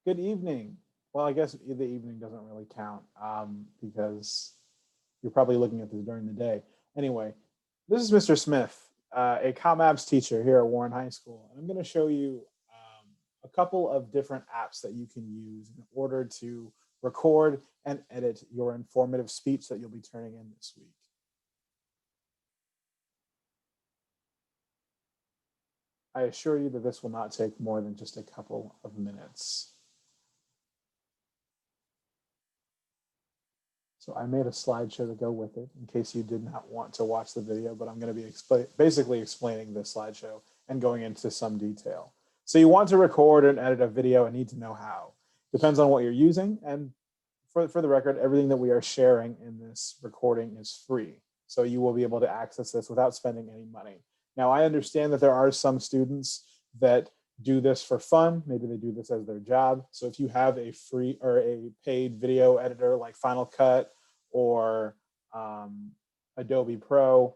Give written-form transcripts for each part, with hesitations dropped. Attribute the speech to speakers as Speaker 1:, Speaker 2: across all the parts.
Speaker 1: Good evening. Well, I guess the evening doesn't really count because you're probably looking at this during the day. Anyway, this is Mr. Smith, a ComAbs teacher here at Warren High School. And I'm going to show you a couple of different apps that you can use in order to record and edit your informative speech that you'll be turning in this week. I assure you that this will not take more than just a couple of minutes. So I made a slideshow to go with it in case you did not want to watch the video, but I'm going to be basically explaining this slideshow and going into some detail. So you want to record and edit a video and need to know how. Depends on what you're using. And for the record, everything that we are sharing in this recording is free. So you will be able to access this without spending any money. Now, I understand that there are some students that do this for fun. Maybe they do this as their job. So if you have a free or a paid video editor like Final Cut or Adobe Pro,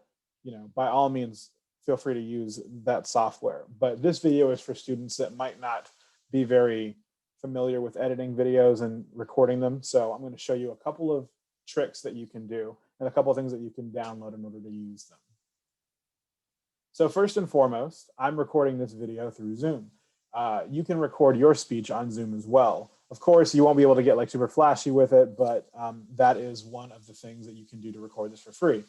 Speaker 1: by all means, feel free to use that software. But this video is for students that might not be very familiar with editing videos and recording them. So I'm going to show you a couple of tricks that you can do and a couple of things that you can download in order to use them. So first and foremost, I'm recording this video through Zoom. You can record your speech on Zoom as well. Of course, you won't be able to get like super flashy with it, but that is one of the things that you can do to record this for free.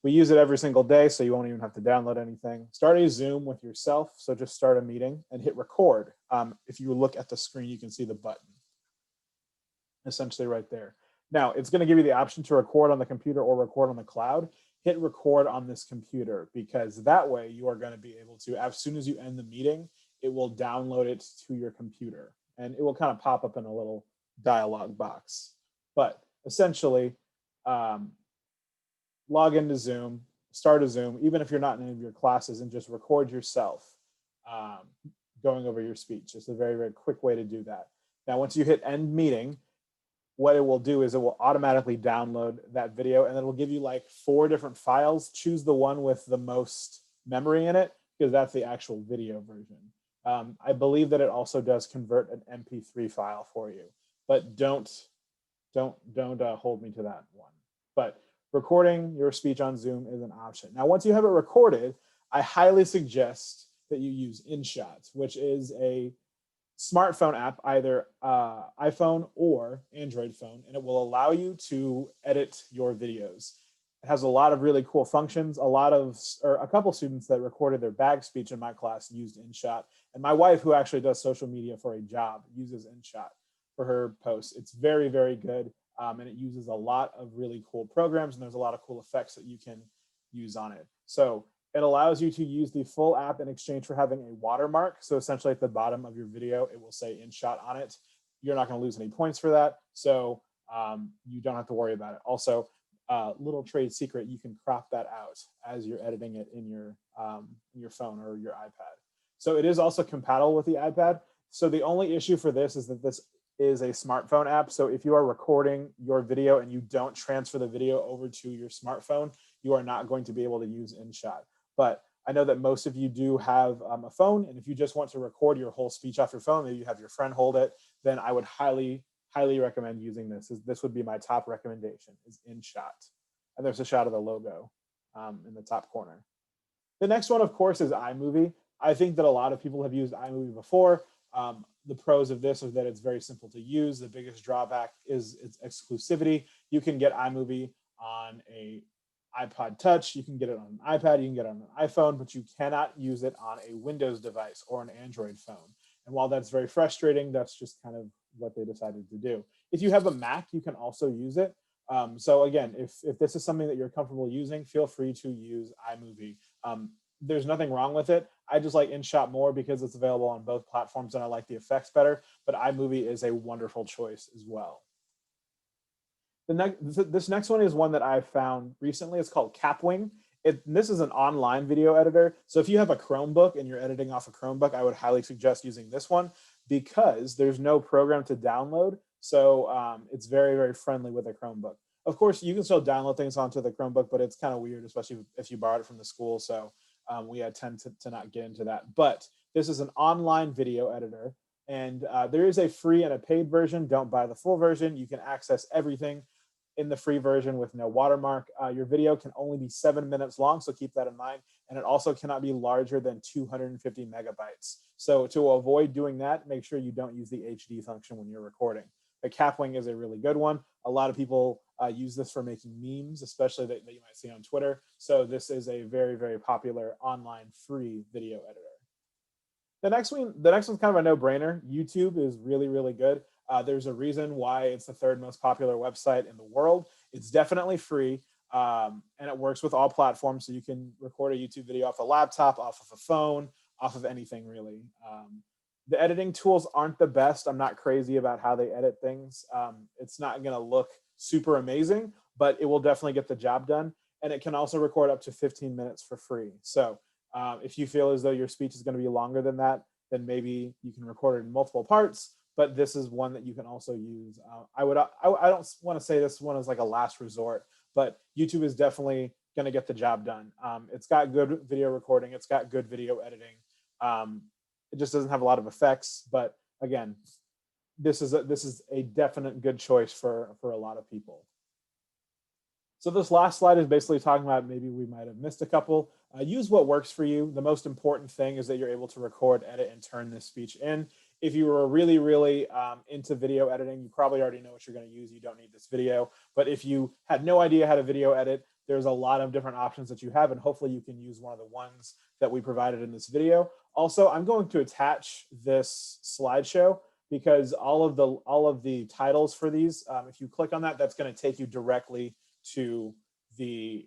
Speaker 1: We use it every single day, so you won't even have to download anything. Start a Zoom with yourself. So just start a meeting and hit record. If you look at the screen, you can see the button essentially right there. Now, it's going to give you the option to record on the computer or record on the cloud. Hit record on this computer because that way you are going to be able to, as soon as you end the meeting, it will download it to your computer and it will kind of pop up in a little dialog box. But essentially, log into Zoom, start a Zoom, even if you're not in any of your classes, and just record yourself going over your speech. It's a very, very quick way to do that. Now, once you hit end meeting, what it will do is it will automatically download that video and it will give you like 4 different files. Choose the one with the most memory in it because that's the actual video version. I believe that it also does convert an MP3 file for you, but don't hold me to that one. But recording your speech on Zoom is an option. Now, once you have it recorded, I highly suggest that you use InShot, which is a smartphone app, either iPhone or Android phone, and it will allow you to edit your videos. It has a lot of really cool functions. A couple students that recorded their bag speech in my class used InShot, and my wife, who actually does social media for a job, uses InShot for her posts. It's very, very good, and it uses a lot of really cool programs, and there's a lot of cool effects that you can use on it. So it allows you to use the full app in exchange for having a watermark. So essentially at the bottom of your video, it will say InShot on it. You're not going to lose any points for that. So you don't have to worry about it. Also, little trade secret, you can crop that out as you're editing it in your phone or your iPad. So it is also compatible with the iPad. So the only issue for this is that this is a smartphone app. So if you are recording your video and you don't transfer the video over to your smartphone, you are not going to be able to use InShot. But I know that most of you do have a phone, and if you just want to record your whole speech off your phone, maybe you have your friend hold it, then I would highly, highly recommend using this. This would be my top recommendation, is InShot. And there's a shot of the logo in the top corner. The next one, of course, is iMovie. I think that a lot of people have used iMovie before. The pros of this is that it's very simple to use. The biggest drawback is its exclusivity. You can get iMovie on a iPod Touch, you can get it on an iPad, you can get it on an iPhone, but you cannot use it on a Windows device or an Android phone. And while that's very frustrating, that's just kind of what they decided to do. If you have a Mac, you can also use it. So again, if this is something that you're comfortable using, feel free to use iMovie. There's nothing wrong with it. I just like InShot more because it's available on both platforms and I like the effects better, but iMovie is a wonderful choice as well. This next one is one that I found recently. It's called Capwing. This is an online video editor. So if you have a Chromebook and you're editing off a Chromebook, I would highly suggest using this one because there's no program to download. So it's very, very friendly with a Chromebook. Of course, you can still download things onto the Chromebook, but it's kind of weird, especially if you borrowed it from the school. So we tend to not get into that. But this is an online video editor. And there is a free and a paid version. Don't buy the full version. You can access everything in the free version with no watermark. Your video can only be 7 minutes long, so keep that in mind. And it also cannot be larger than 250 megabytes. So to avoid doing that, make sure you don't use the HD function when you're recording. The Capwing is a really good one. A lot of people use this for making memes, especially that you might see on Twitter. So this is a very, very popular online free video editor. The next one's kind of a no-brainer. YouTube is really, really good. There's a reason why it's the third most popular website in the world. It's definitely free, and it works with all platforms. So you can record a YouTube video off a laptop, off of a phone, off of anything really. The editing tools aren't the best. I'm not crazy about how they edit things. It's not going to look super amazing, but it will definitely get the job done. And it can also record up to 15 minutes for free. So if you feel as though your speech is going to be longer than that, then maybe you can record it in multiple parts. But this is one that you can also use. I don't want to say this one is like a last resort, but YouTube is definitely going to get the job done. It's got good video recording. It's got good video editing. It just doesn't have a lot of effects. But again, this is a definite good choice for a lot of people. So this last slide is basically talking about maybe we might have missed a couple. Use what works for you. The most important thing is that you're able to record, edit, and turn this speech in. If you were really, really into video editing, you probably already know what you're going to use. You don't need this video. But if you had no idea how to video edit, there's a lot of different options that you have, and hopefully you can use one of the ones that we provided in this video. Also, I'm going to attach this slideshow because all of the titles for these, if you click on that, that's going to take you directly to the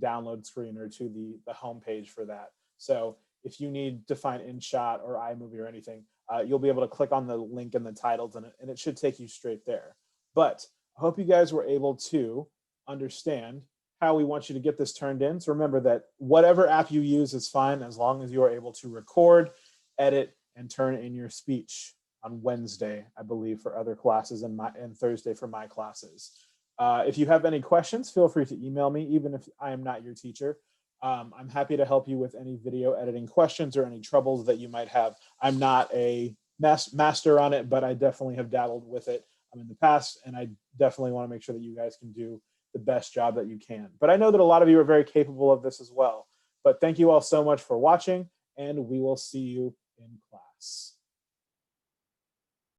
Speaker 1: download screen or to the home page for that. So if you need to find InShot or iMovie or anything, you'll be able to click on the link in the titles and it should take you straight there. But I hope you guys were able to understand how we want you to get this turned in. So remember that whatever app you use is fine as long as you are able to record, edit, and turn in your speech on Wednesday, I believe, for other classes and Thursday for my classes. If you have any questions, feel free to email me, even if I am not your teacher. I'm happy to help you with any video editing questions or any troubles that you might have. I'm not a master on it, but I definitely have dabbled with it in the past, and I definitely want to make sure that you guys can do the best job that you can. But I know that a lot of you are very capable of this as well. But thank you all so much for watching, and we will see you in class.